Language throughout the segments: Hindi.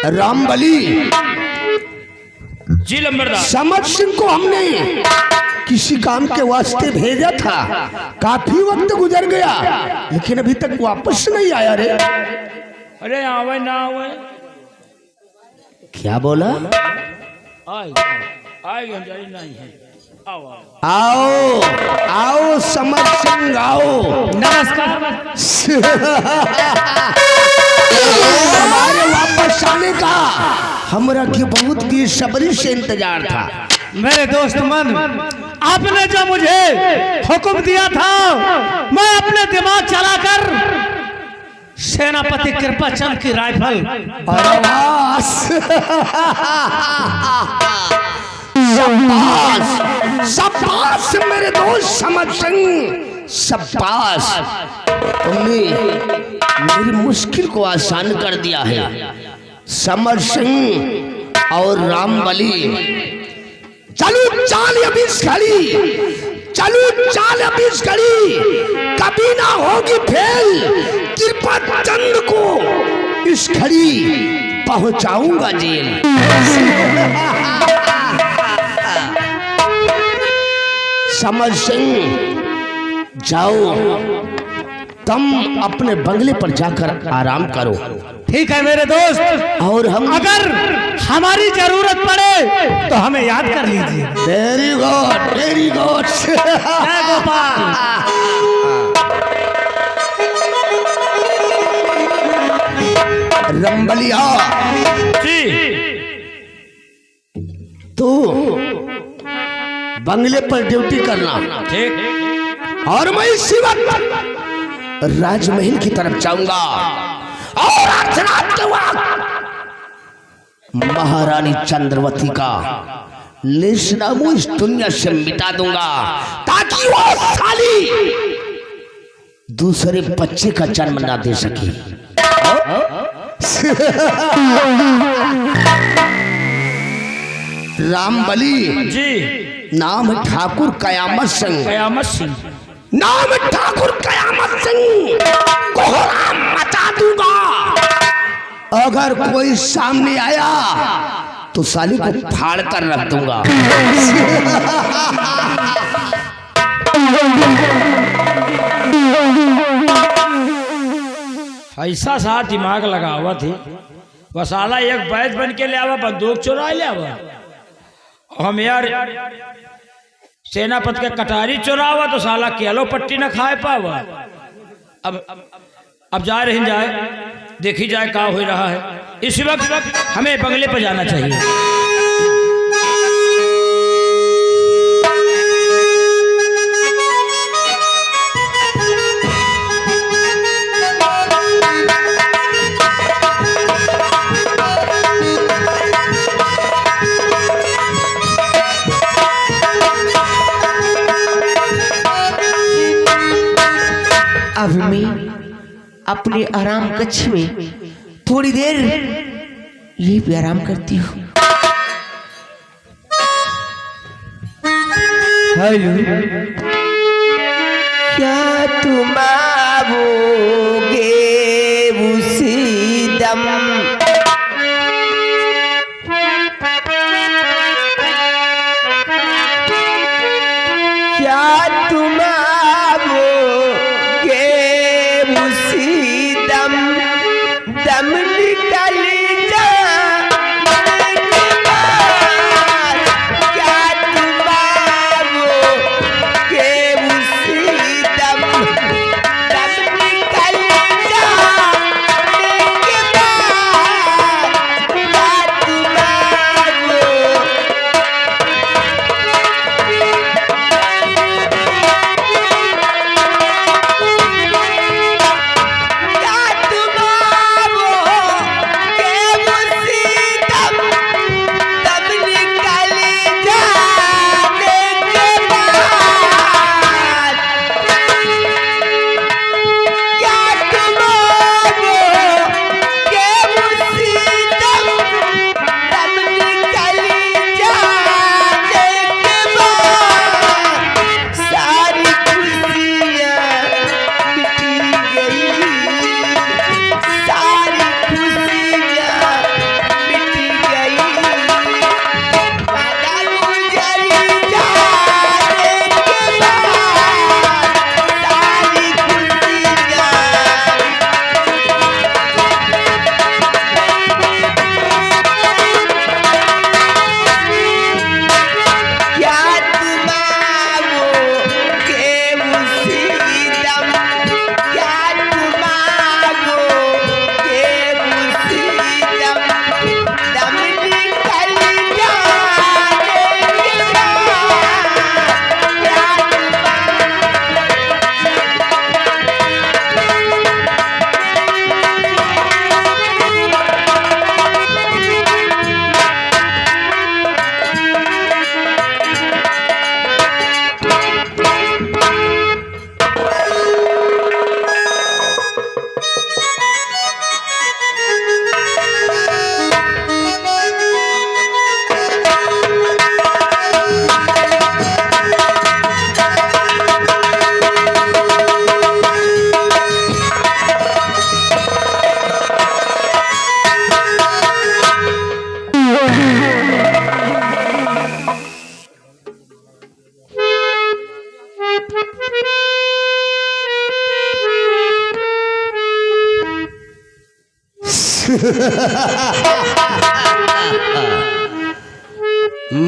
रामबली जी लंबरदार। समर सिंह को हमने किसी काम के वास्ते भेजा था, काफी वक्त गुजर गया लेकिन अभी तक वापस नहीं आया रे। अरे आवे ना आवे, क्या बोला? आएगा जारी नहीं है। आओ आओ आओ समर सिंह आओ। नमस्कार। हमारे वापस आने का हमरा की बहुत बेसब्री से इंतजार था। मेरे दोस्त मन, आपने जो मुझे हुक्म दिया था मैं अपने दिमाग चलाकर सेनापति कृपाचंद की राइफल शाबाश शाबाश मेरे दोस्त समर सिंह, शाबाश। तुमने मेरी मुश्किल को आसान कर दिया है। समर सिंह और रामबली, चलो चाल अभी घड़ी, चलो चाल अभी घड़ी, कभी ना होगी फेल। कृपाचंद को इस घड़ी पहुंचाऊंगा जेल। समर सिंह जाओ, तुम अपने बंगले पर जाकर आराम करो। ठीक है मेरे दोस्त, और हम अगर हमारी जरूरत पड़े तो हमें याद कर लीजिए। Very good very good. जय गोपाल। रंबलिया जी तू बंगले पर ड्यूटी करना, ठीक। और मैं इसी वक्त राजमहल की तरफ जाऊंगा और अर्धरात के वक्त महारानी चंद्रवती का लेशनामू इस दुनिया से मिटा दूंगा, ताकि वो साली दूसरे बच्चे का जन्म ना दे सके। रामबली जी नाम है ठाकुर कयामत सिंह। कयामत सिंह। नाम है ठाकुर कयामत सिंह। कोहराम मचा दूंगा। अगर कोई सामने आया तो साली को फाड़ कर रख दूंगा। ऐसा सा दिमाग लगा हुआ थी, वसाला एक बैद बन के ले आवा, बंदूक चुरा ले आवा। हम यार सेनापति के कटारी चुरावा तो साला केलो पट्टी न खाए पावा। अब जा रहे जाए, देखी जाए क्या हो रहा है। इस वक्त हमें बंगले पर जाना चाहिए। अब मैं अपने आराम कक्ष में थोड़ी देर यहीं पे आराम करती हूँ। हेलो, क्या तुम आओगे उसी दम? क्या तुम दम निकल जाने के बाद, क्या तुम आओगे उसी दम? दम निकल जाने के बाद, क्या तुम आओ?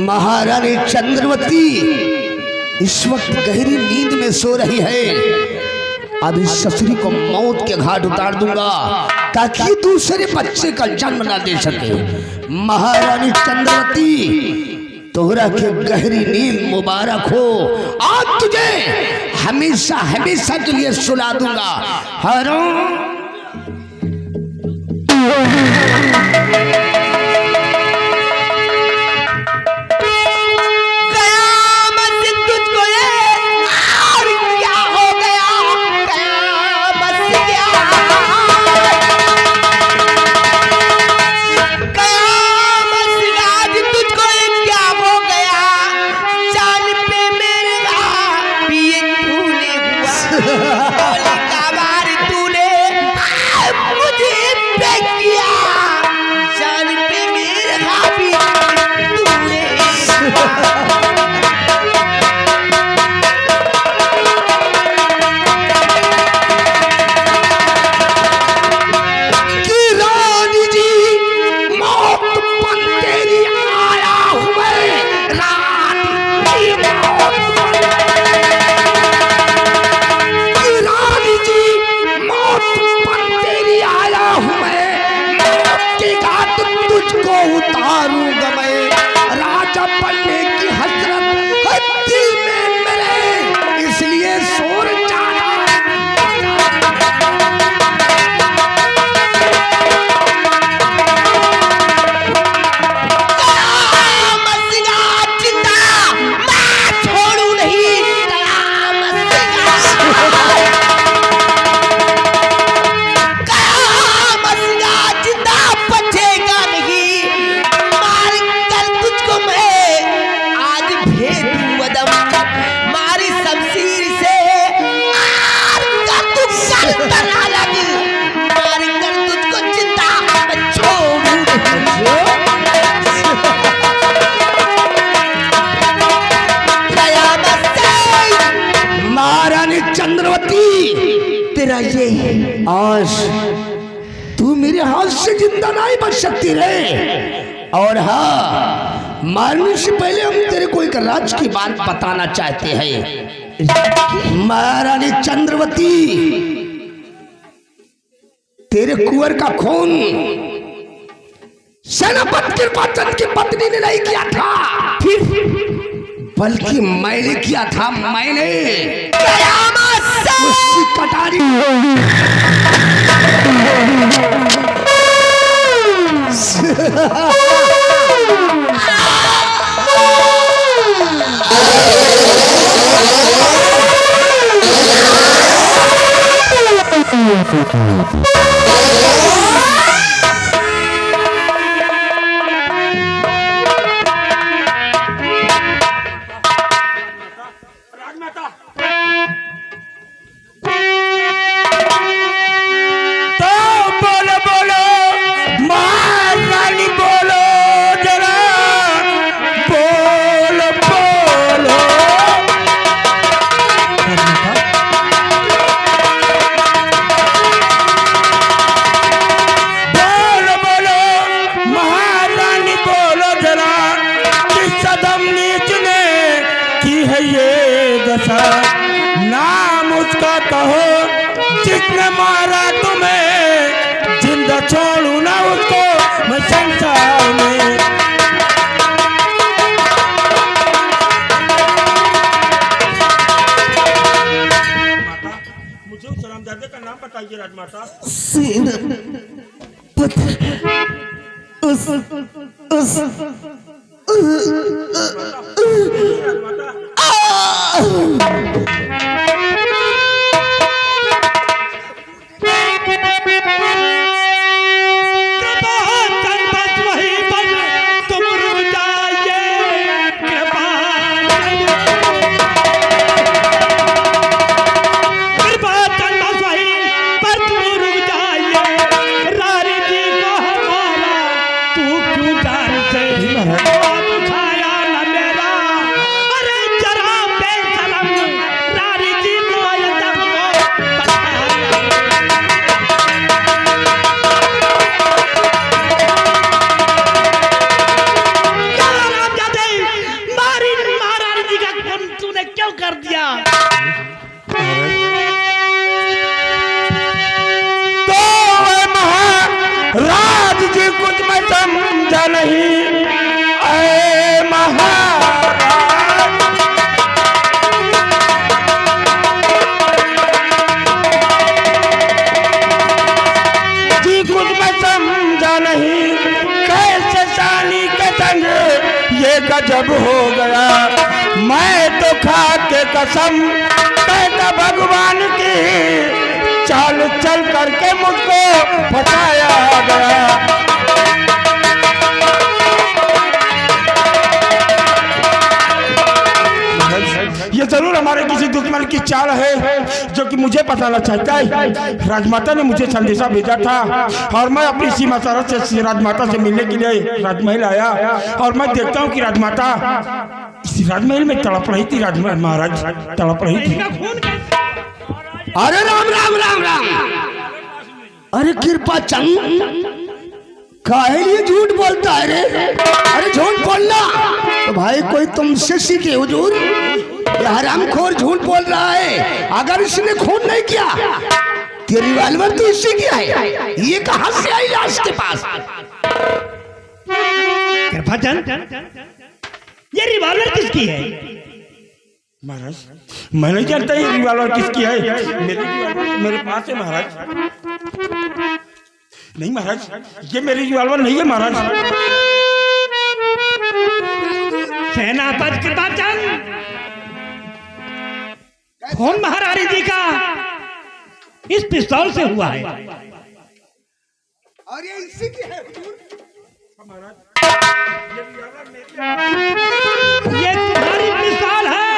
महारानी चंद्रवती इस वक्त गहरी नींद में सो रही है। अब इस ससुरी को मौत के घाट उतार दूंगा ताकि दूसरे बच्चे का जन्म ना दे सके। महारानी चंद्रवती तोहरा के गहरी नींद मुबारक हो। आज तुझे हमेशा हमेशा के लिए सुला दूंगा। हरो तेरा ये आज तू मेरे हाथ से जिंदा नहीं बच सकती रे। और हाँ, मारने से पहले हम तेरे को एक राज की बात बताना चाहते हैं। महारानी चंद्रवती, तेरे कुंवर का खून सेनापति कृपाचंद की पत्नी ने नहीं किया था, बल्कि मैंने किया था। मैंने उसकी कटारी नाम उसका कहो जिसने मारा तुम्हें, जिंदा छोड़ू ना उसको मैं संसार में। माता, मुझे उस हरामजादे का नाम बताइए राजमाता। समझा नहीं ऐ महाराज, जी कुछ मैं समझा नहीं कैसे साली के संग ये गजब हो गया। मैं तो खा के कसम कहता भगवान की चाल चल करके मुझको फसाया गया। ये जरूर हमारे किसी दुश्मन की चाल है जो कि मुझे पता चाहता है। राजमाता ने मुझे संदेशा भेजा था और मैं अपनी सीमा सरहद से राजमाता से मिलने के लिए राजमहल आया और मैं देखता हूँ कि राजमाता इस राजमहल में तड़प रही थी। राजमहल महाराज तड़प रही थी। अरे राम राम राम राम। अरे कृपा चंद काहे लिए झूठ बोलता है रे? अरे झूठ बोलना तो भाई कोई तुमसे सीखे हुजूर। ये हरामखोर झूठ बोल रहा है। अगर इसने खून नहीं किया तो रिवाल्वर तो इससे किया है। ये कहां से आई लाश के पास? कृपा चंद ये रिवॉल्वर किसकी है? महाराज मैं नहीं जानता ये रिवॉल्वर किसकी है। मेरी रिवॉल्वर मेरे पास है महाराज। नहीं महाराज ये मेरी रिवॉल्वर नहीं है महाराज। सेनापति कृपा चंद खून महारानी जी का इस पिस्तौल से हुआ है। और ये इसी की है। ये तुम्हारी पिस्तौल है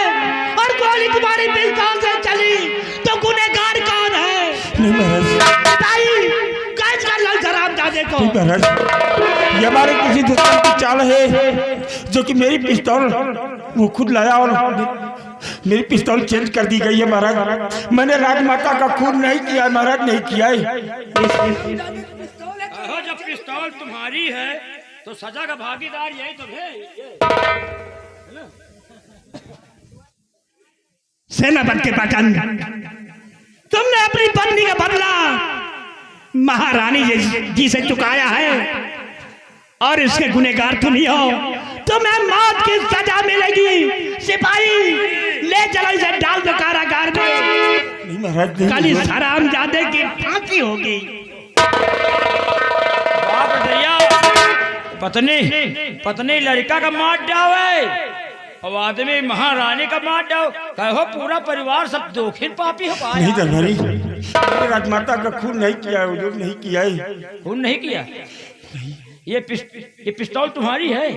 और गोली तुम्हारी पिस्तौल से चली तो गुनहगार कौन है? नहीं महाराज बताइए कैच कर लो शराब दादे को। नहीं महाराज ये हमारे किसी दुश्मन की चाल है जो कि मेरी पिस्तौल वो खुद लाया और मेरी पिस्तौल चेंज कर दी गई है महाराज। मैंने राजमाता का खून नहीं किया है महाराज, नहीं किया है। जब पिस्तौल तुम्हारी है तो सजा का भागीदार यही तो है। सेनापति कृपा चंद तुमने अपनी पत्नी का बदला महारानी जी से चुकाया है और इसके गुनहगार तुम ही हो। तुम्हें मौत की सजा मिलेगी। सिपाही ले चलो इसे डाल दो कारागार में। नहीं महाराज कल इस हरामजादे की फांसी होगी। पत्नी लड़का का मार डावे और आदमी महारानी का मार डाओ। कहो पूरा परिवार सब दोखिन पापी हो पाया। नहीं दरबारी मैंने राजमाता का खून नहीं किया है हुजूर, नहीं किया है। खून नहीं किया? ये पिस्तौल तुम्हारी है?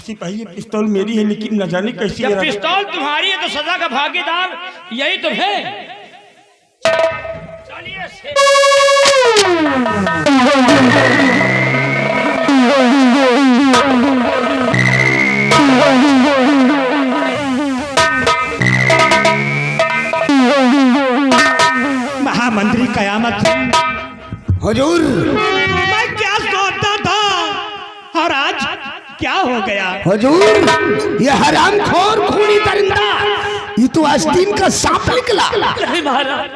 सिपाही ये पिस्तौल मेरी है लेकिन न जाने कैसी जब पिस्तौल तुम्हारी है तो सजा का भागीदार यही तो है। चलिए महामंत्री कयामत हुजूर मैं क्या सोचता था और आज क्या हो गया? हुजूर ये हरामखोर खूनी दरिंदा ये तो आस्तीन का सांप निकला। नहीं महाराज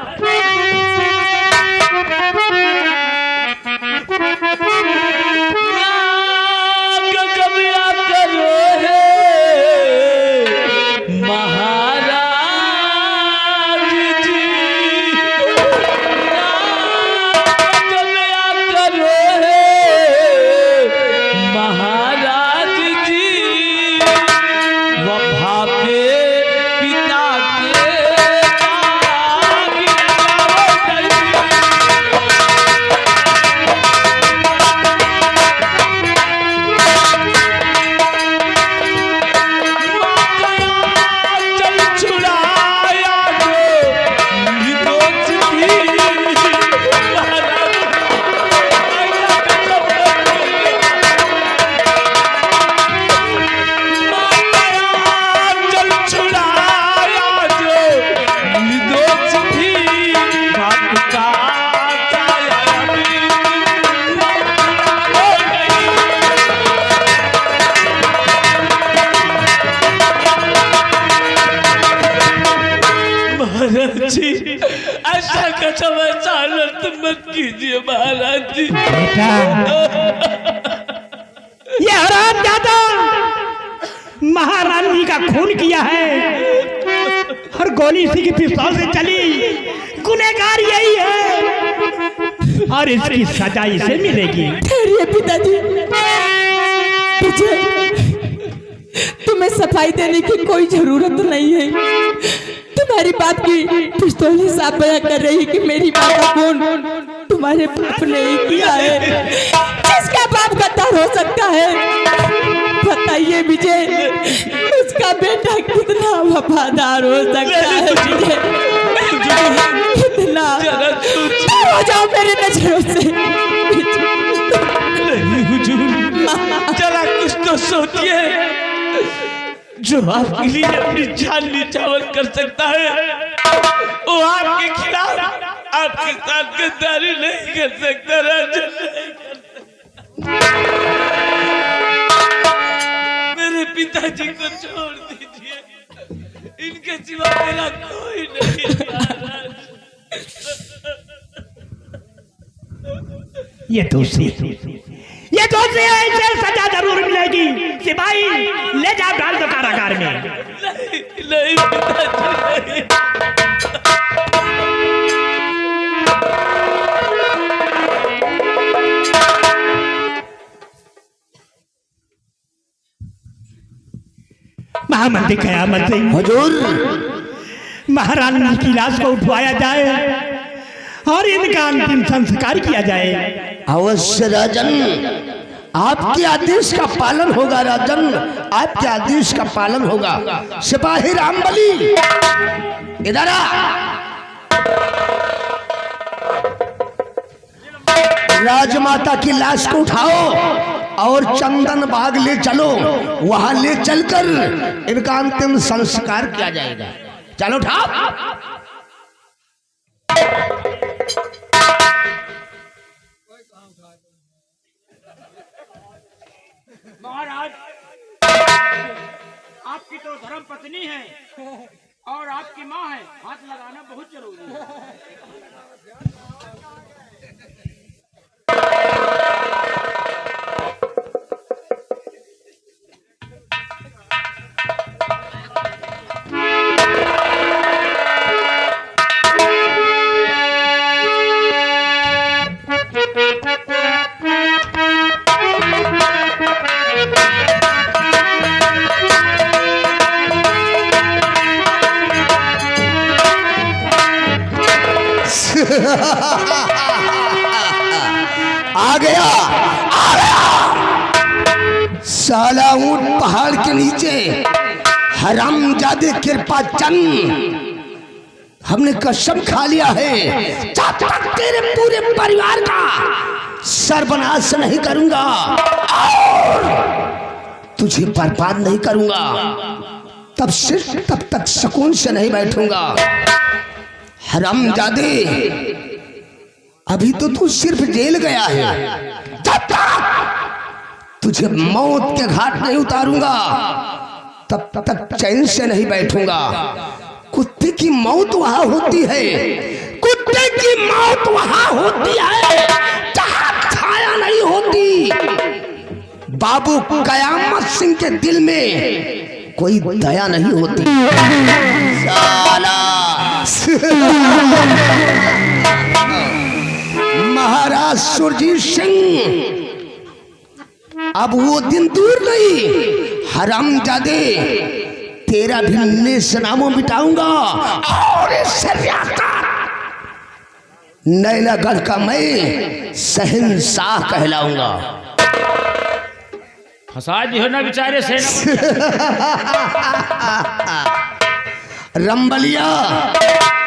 जी ऐसा कसम चालत मत कीजिए महाराज जी। बेटा हरामजादा महारानी का खून किया है और गोली इसी की पिस्तौल से चली, गुनहगार यही है और इसकी सजा इसे मिलेगी। ठहरिए पिताजी, तुम्हें सफाई देने की कोई जरूरत नहीं है। तुम्हारी बात की पिस्तौल ही साफ बयां कर रही कि मेरी माँ का खून तुम्हारे बाप ने ही किया है। जिसका बाप गद्दार हो सकता है, बताइए मुझे उसका बेटा कितना वफादार हो सकता है। मुझे कितना हो जाओ मेरी नजरों से। जरा कुछ तो सोचिए, जो आपके लिए अपनी जान न्यौछावर कर सकता है वो आपके खिलाफ आपके साथ गद्दारी नहीं कर सकता। राजन, मेरे पिताजी को छोड़ दीजिए, इनके सिवा मेरा कोई नहीं है। ये दोषी है, इसे सजा जरूर मिलेगी। सिपाही ले जाओ, डाल दो कारागार में। नहीं पिताजी, नहीं। महामंत्री कयामत सिंह, हुजूर महारानी की लाश को उठवाया जाए और इनका अंतिम संस्कार किया जाए। अवश्य राजन, आपके आदेश का पालन होगा राजन, आपके आदेश का पालन होगा। सिपाही रामबली इधर आ। राजमाता की लाश को उठाओ और चंदन बाग ले चलो, वहां ले चलकर इनका अंतिम संस्कार किया जाएगा। चलो उठाओ। महाराज, आपकी तो धर्म पत्नी है और आपकी माँ है, हाथ लगाना बहुत जरूरी है। आ गया साला ऊंट पहाड़ के नीचे, हरामजादे कृपा चंद, हमने कसम खा लिया है जब तक तेरे पूरे परिवार का सर्वनाश नहीं करूंगा और तुझे बर्बाद नहीं करूंगा, तब तक सुकून से नहीं बैठूंगा। हरामजादे, अभी तो तू सिर्फ जेल गया है, जब तक तुझे मौत के घाट नहीं उतारूंगा तब तक चैन से नहीं बैठूंगा। कुत्ते की मौत वहां होती है, कुत्ते की मौत वहां होती है जहां छाया नहीं होती। बाबू कयामत सिंह के दिल में कोई दया नहीं होती। साला महाराज सुरजीत सिंह, अब वो दिन दूर नहीं, हरामजादे तेरा भी नेस्तनाबूद मिटाऊंगा और इस नैनागढ़ का मैं शहंशाह कहलाऊंगा। फंसा दी हो ना बेचारे सेना। रंबलिया,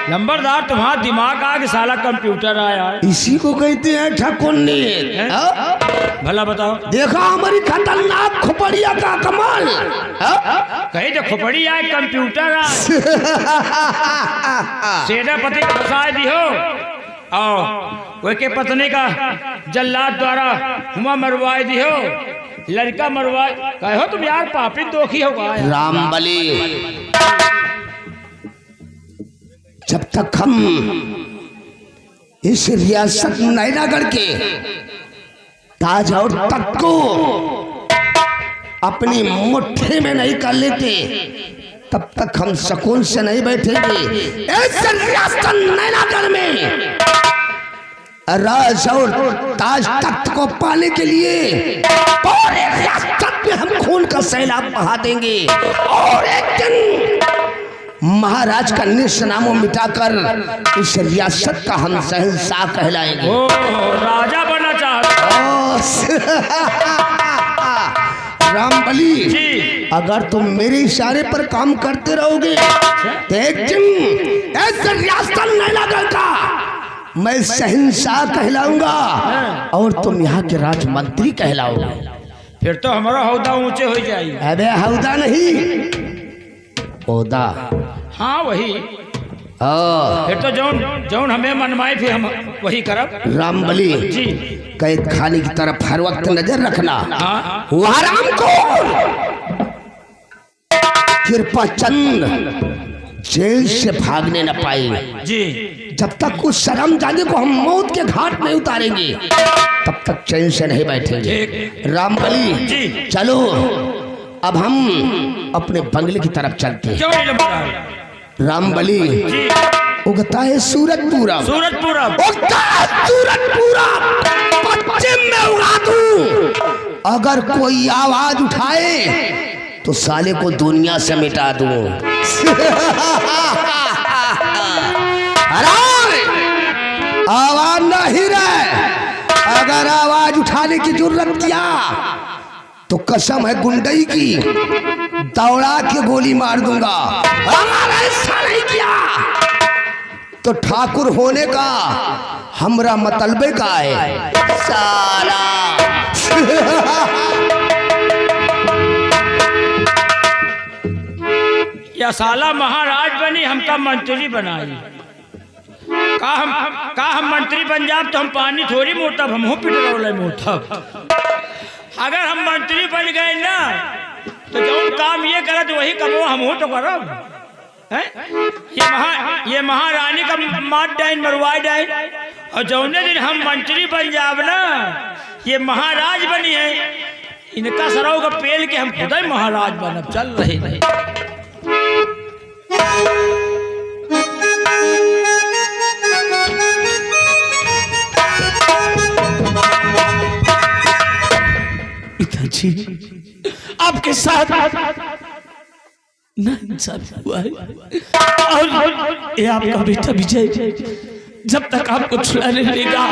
नंबरदार, तुम्हारा दिमाग आगे साला कंप्यूटर आया है। इसी को कहते हैं ठकुन्नी। भला बताओ, देखा हमारी खतरनाक खोपड़िया का कमाल। कहीं तो खोपड़ी आए, कंप्यूटर आए। सेनापति को फंसा दी हो और वे के पत्नी का जल्लाद द्वारा हुआ मरवाई दी हो, लड़का मरवाए कहो तुम यार, पापी दोखी होगा। रामबली, जब तक हम इस रियासत नैनागढ़ के ताज और तख्त को अपनी मुट्ठी में नहीं कर लेते तब तक हम सुकून से नहीं बैठेंगे। ऐसे रियासत नैनागढ़ में राज और ताज तख्त को पाने के लिए पूरे रियासत में हम खून का सैलाब बहा देंगे और एक दिन महाराज का निशानामो मिटाकर इस रियासत का हम शहंशाह कहलाएंगे। ओ राजा बनना चाहते रामबली जी। अगर तुम मेरे इशारे पर काम करते रहोगे तो एक दिन ऐसे रियासत नैनागढ़ का मैं शहंशाह कहलाऊंगा और तुम यहाँ के राजमंत्री कहलाओगे। फिर तो हमारा हौदा ऊंचे हो जाएगी। अबे हौदा नहीं, ओदा। हाँ वही। हाँ। फिर तो जौन जौन हमें मनमाए फिर हम वही करब। रामबली जी। कैद खाने की तरफ हर वक्त नजर रखना। हाँ। वहाँ राम को कृपा चंद जेल से भागने न पाए। जी। जब तक कुछ शर्म जाने को हम मौत के घाट नहीं उतारेंगे तब तक चैन से नहीं बैठेंगे। रामबली जी। चलो अब हम अपने बंगले की तरफ चलते हैं। क्यों नहीं लंबा? रामबली जी। उगता है सूरज पूरब, सूरज पूरा। उगता है सूरज पूरब, पश्चिम में उगा दूं। अगर कोई आवाज उठाए तो साले को दुनिया से मिटा दूं। अरे आवाज नहीं रहे, अगर आवाज उठाने की जरूरत किया तो कसम है गुंडई की दौड़ा के गोली मार दूंगा। अगर ऐसा नहीं किया तो ठाकुर होने का हमरा मतलबे का है साला। या साला महाराज बनी हमका मंत्री बनाई। का हम मंत्री बन जाब तो हम पानी थोड़ी मोतब, हम पेट्रोल मोतब। अगर हम मंत्री बन गए ना तो जो काम ये करत वही कमो हम तो करब। ये महारानी का मार डाइन मरवा डाइन और जौने दिन हम मंत्री बन जाब ना ये महाराज बनी है इनका सराव का पेल के हम खुद ही महाराज बनब। चल रहे नहीं। पिताजी आपके साथ नाइंसाफी हुआ है और ये आपका बेटा विजय जब तक आपको छुड़ा नहीं लेगा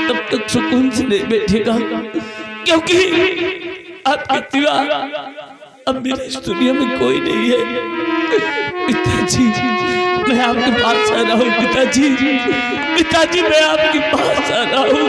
तब तक सुकून से नहीं बैठेगा, क्योंकि आपके सिवा अब मेरे इस दुनिया में कोई नहीं है। पिताजी मैं आपके पास आ रहा हूँ। पिताजी पिताजी मैं आपके पास आ रहा हूँ।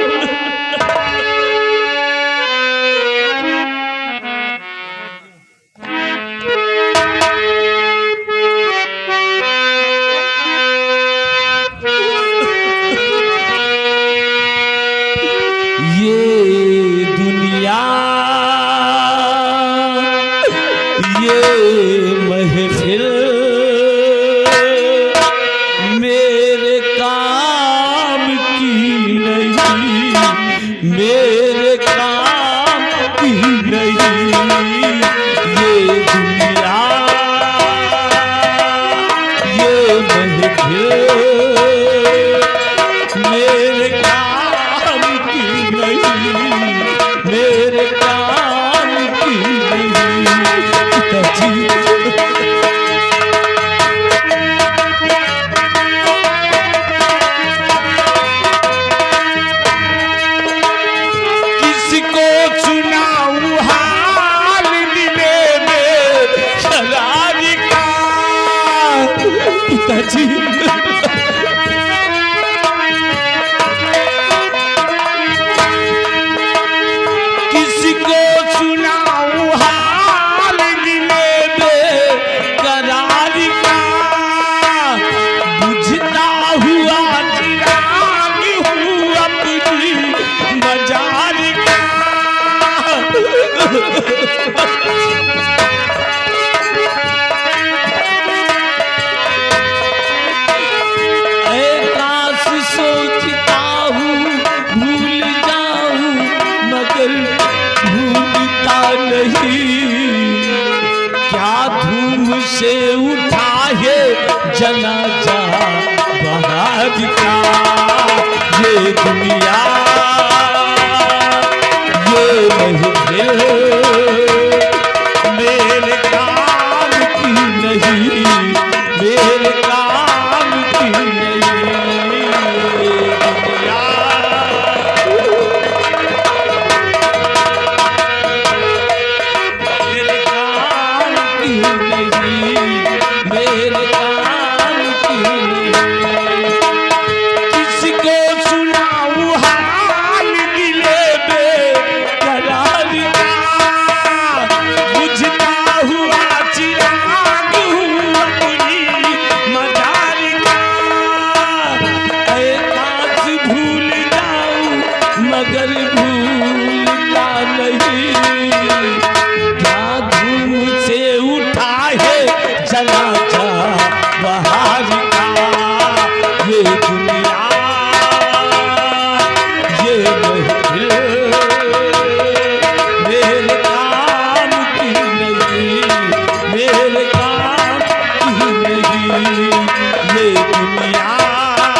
जनाजा बहाद का, ये दुनिया ये महफिल